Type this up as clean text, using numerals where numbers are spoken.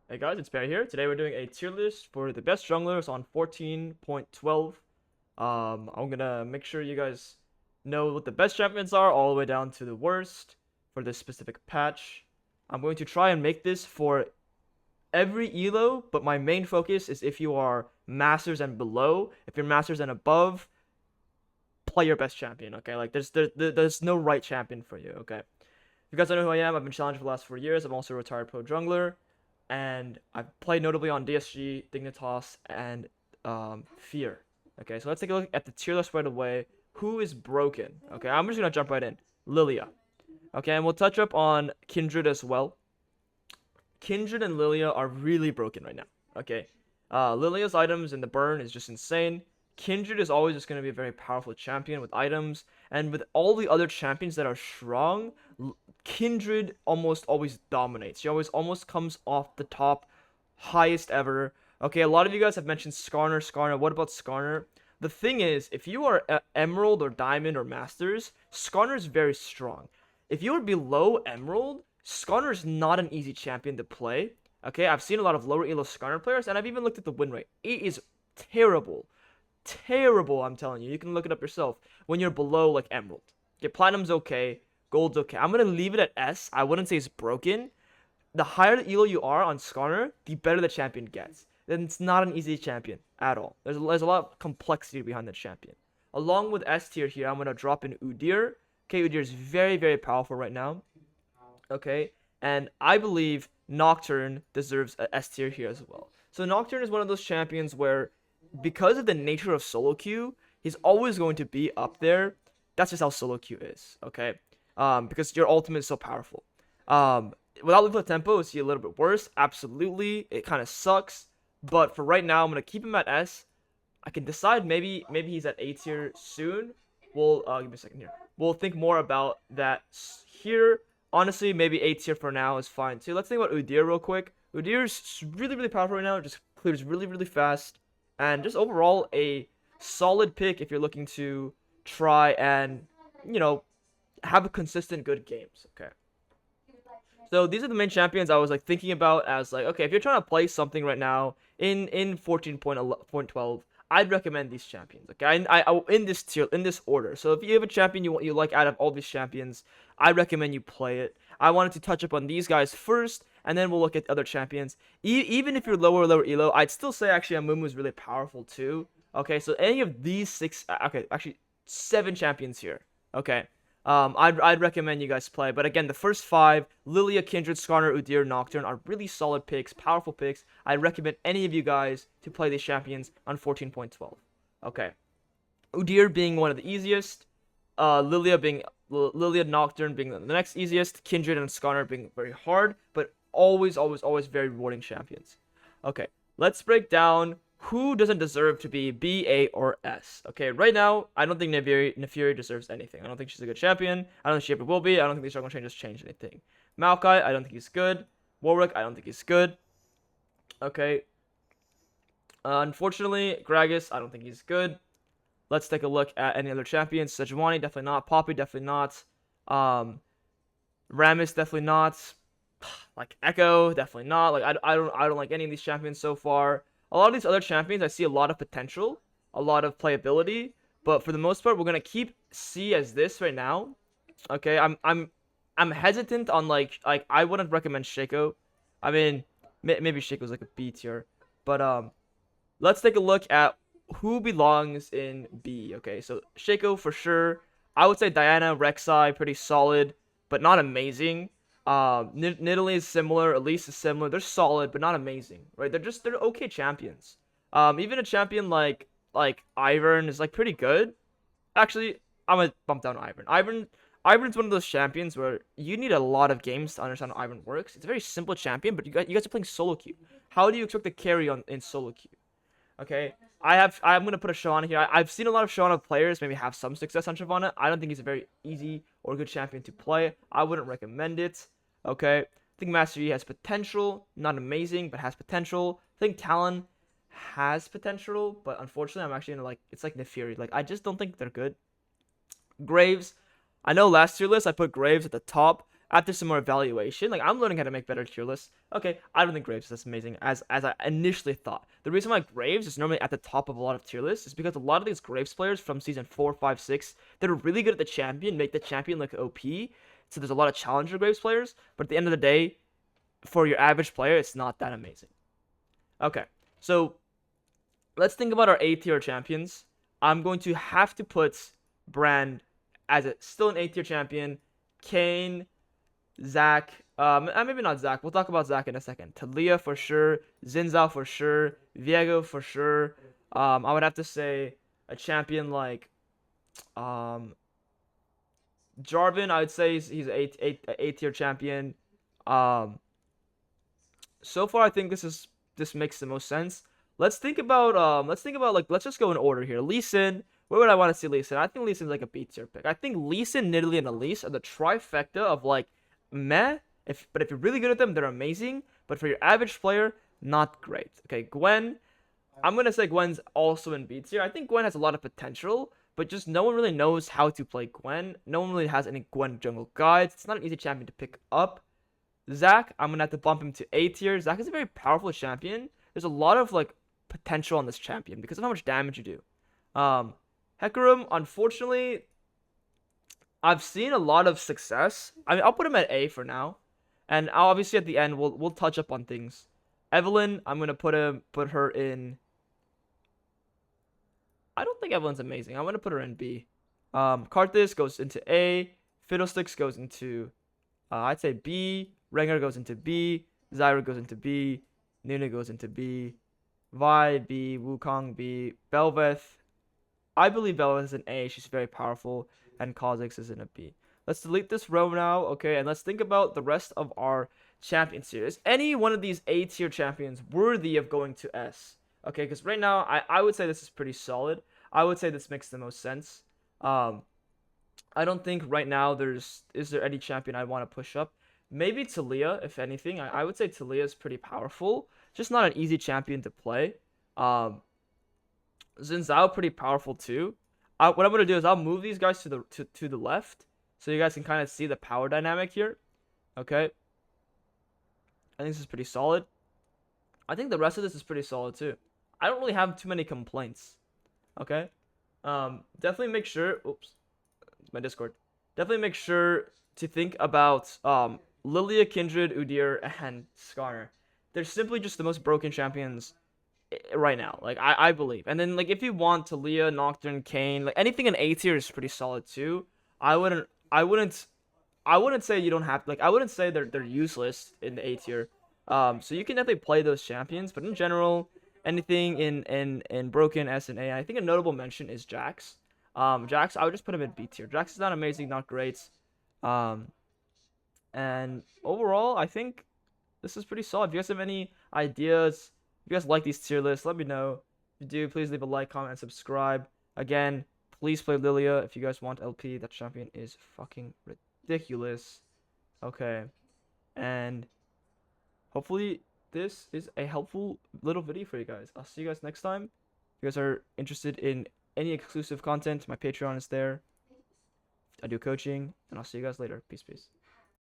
Hey guys, it's Barry here. Today we're doing a tier list for the best junglers on 14.12. I'm gonna make sure you guys know what the best champions are all the way down to the worst for this specific patch. I'm going to try and make this for every elo, but my main focus is if you are masters and below. If you're masters and above, play your best champion. Okay, like there's no right champion for you. Okay, you guys don't know who I am. I've been challenged for the last 4 years. I'm also a retired pro jungler, and I've played notably on DSG, Dignitas, and Fear. Okay, so let's take a look at the tier list right away. Who is broken? Okay, I'm just gonna jump right in. Lilia. Okay, and we'll touch up on Kindred as well. Kindred and Lilia are really broken right now. Okay, Lilia's items in the burn is just insane. Kindred is always just going to be a very powerful champion with items, and with all the other champions that are strong, Kindred almost always dominates. She always almost comes off the top, highest ever. Okay, a lot of you guys have mentioned Skarner. Skarner, what about Skarner? The thing is, if you are Emerald or Diamond or Masters, Skarner is very strong. If you are below Emerald, Skarner is not an easy champion to play. Okay, I've seen a lot of lower elo Skarner players, and I've even looked at the win rate. It is terrible. Terrible, I'm telling you. You can look it up yourself when you're below, like, Emerald. Okay, Platinum's okay. Gold's okay. I'm going to leave it at S. I wouldn't say it's broken. The higher the elo you are on Skarner, the better the champion gets. Then it's not an easy champion at all. There's a lot of complexity behind the champion. Along with S tier here, I'm going to drop in Udyr. Okay, Udyr is very, very powerful right now. Okay, and I believe Nocturne deserves a S tier here as well. So Nocturne is one of those champions where, because of the nature of solo queue, he's always going to be up there. That's just how solo queue is, okay? Because your ultimate is so powerful. Without Lethal Tempo, is he a little bit worse? Absolutely, it kind of sucks. But for right now, I'm gonna keep him at S. I can decide maybe he's at A tier soon. We'll give me a second here. We'll think more about that here. Honestly, maybe A tier for now is fine too. Let's think about Udyr real quick. Udyr's really, really powerful right now. It just clears really, really fast. And just overall, a solid pick if you're looking to try and, have a consistent good games. Okay. So these are the main champions I was like thinking about as like, okay, if you're trying to play something right now in 14.12, I'd recommend these champions. Okay, I in this tier, in this order. So if you have a champion you like out of all these champions, I recommend you play it. I wanted to touch up on these guys first, and then we'll look at other champions. Even if you're lower elo, I'd still say actually Amumu is really powerful too. Okay, so any of these six, okay, actually 7 champions here. Okay, I'd recommend you guys play. But again, the first 5, Lilia, Kindred, Skarner, Udyr, Nocturne, are really solid picks, powerful picks. I recommend any of you guys to play these champions on 14.12. Okay. Udyr being one of the easiest. Lilia, Nocturne being the next easiest. Kindred and Skarner being very hard, but always, always, always very rewarding champions. Okay, let's break down who doesn't deserve to be B, A, or S. Okay, right now, I don't think Nefiri deserves anything. I don't think she's a good champion. I don't think she ever will be. I don't think these jungle changes change anything. Maokai, I don't think he's good. Warwick, I don't think he's good. Okay. Unfortunately, Gragas, I don't think he's good. Let's take a look at any other champions. Sejuani, definitely not. Poppy, definitely not. Rammus, definitely not. Like Echo, definitely not. Like I don't like any of these champions so far. A lot of these other champions, I see a lot of potential, a lot of playability, but for the most part, we're gonna keep C as this right now. Okay, I'm hesitant on like I wouldn't recommend Shaco. I mean, maybe Shaco's like a B tier, but let's take a look at who belongs in B. Okay, so Shaco for sure. I would say Diana, Rek'Sai, pretty solid, but not amazing. Nidalee is similar. Elise is similar. They're solid, but not amazing, right? They're okay champions. Even a champion like Ivern is like pretty good. Actually, I'm gonna bump down Ivern's one of those champions where you need a lot of games to understand how Ivern works. It's a very simple champion, but you guys are playing solo queue. How do you expect to carry in solo queue? Okay, I'm gonna put a Shyvana here. I've seen a lot of Shyvana players maybe have some success on Shyvana. I don't think he's a very easy or good champion to play. I wouldn't recommend it. Okay, I think Master Yi has potential, not amazing, but has potential. I think Talon has potential, but unfortunately, I'm actually gonna it's like Nefiri. Like I just don't think they're good. Graves, I know last year list I put Graves at the top, after some more evaluation, like I'm learning how to make better tier lists. Okay, I don't think Graves is as amazing as I initially thought. The reason why Graves is normally at the top of a lot of tier lists is because a lot of these Graves players from season 4, 5, 6 that are really good at the champion make the champion look OP. So there's a lot of challenger Graves players, but at the end of the day, for your average player, it's not that amazing. Okay, so let's think about our A tier champions. I'm going to have to put Brand as still an A tier champion. Kane, Zach, maybe not Zach. We'll talk about Zach in a second. Talia for sure. Zinzao for sure. Viego for sure. I would have to say a champion like Jarvan. I would say he's a tier champion. So far I think this makes the most sense. Let's think about like let's just go in order here. Lee Sin. Where would I want to see Lee Sin? I think Lee Sin's like a B tier pick. I think Lee Sin, Nidalee, and Elise are the trifecta of like meh. But if you're really good at them, they're amazing. But for your average player, not great. Okay, Gwen. I'm gonna say Gwen's also in B tier. I think Gwen has a lot of potential, but just no one really knows how to play Gwen. No one really has any Gwen jungle guides. It's not an easy champion to pick up. Zach, I'm gonna have to bump him to A tier. Zach is a very powerful champion. There's a lot of like potential on this champion because of how much damage you do. Hecarim, unfortunately, I've seen a lot of success. I mean, I'll put him at A for now, and obviously at the end we'll touch up on things. Evelyn, I'm gonna put her in. I don't think Evelyn's amazing. I'm gonna put her in B. Karthus goes into A. Fiddlesticks goes into, I'd say B. Rengar goes into B. Zyra goes into B. Nuna goes into B. Vi B. Wukong B. Belveth. I believe Belveth is an A. She's very powerful. And Kha'Zix is in a B. Let's delete this row now, okay? And let's think about the rest of our champion series. Any one of these A tier champions worthy of going to S? Okay, because right now I would say this is pretty solid. I would say this makes the most sense. I don't think right now is there any champion I want to push up. Maybe Talia, if anything. I would say Talia is pretty powerful. Just not an easy champion to play. Zinzao pretty powerful too. What I'm gonna do is I'll move these guys to the left, so you guys can kind of see the power dynamic here. Okay. I think this is pretty solid. I think the rest of this is pretty solid too. I don't really have too many complaints. Okay. Definitely make sure. Oops, it's my Discord. Definitely make sure to think about Lilia, Kindred, Udyr, and Skarner. They're simply just the most broken champions right now, like I believe. And then like if you want Talia, Nocturne, Kayn, like anything in A tier is pretty solid too. I wouldn't say you don't have, like I wouldn't say they're useless in the A tier. So you can definitely play those champions, but in general, anything in broken S and A, I think a notable mention is Jax. Jax, I would just put him in B tier. Jax is not amazing, not great. And overall, I think this is pretty solid. If you guys have any ideas, if you guys like these tier lists, let me know. If you do, please leave a like, comment, and subscribe. Again, please play Lilia if you guys want LP. That champion is fucking ridiculous. Okay. And hopefully this is a helpful little video for you guys. I'll see you guys next time. If you guys are interested in any exclusive content, my Patreon is there. I do coaching, and I'll see you guys later. Peace, peace.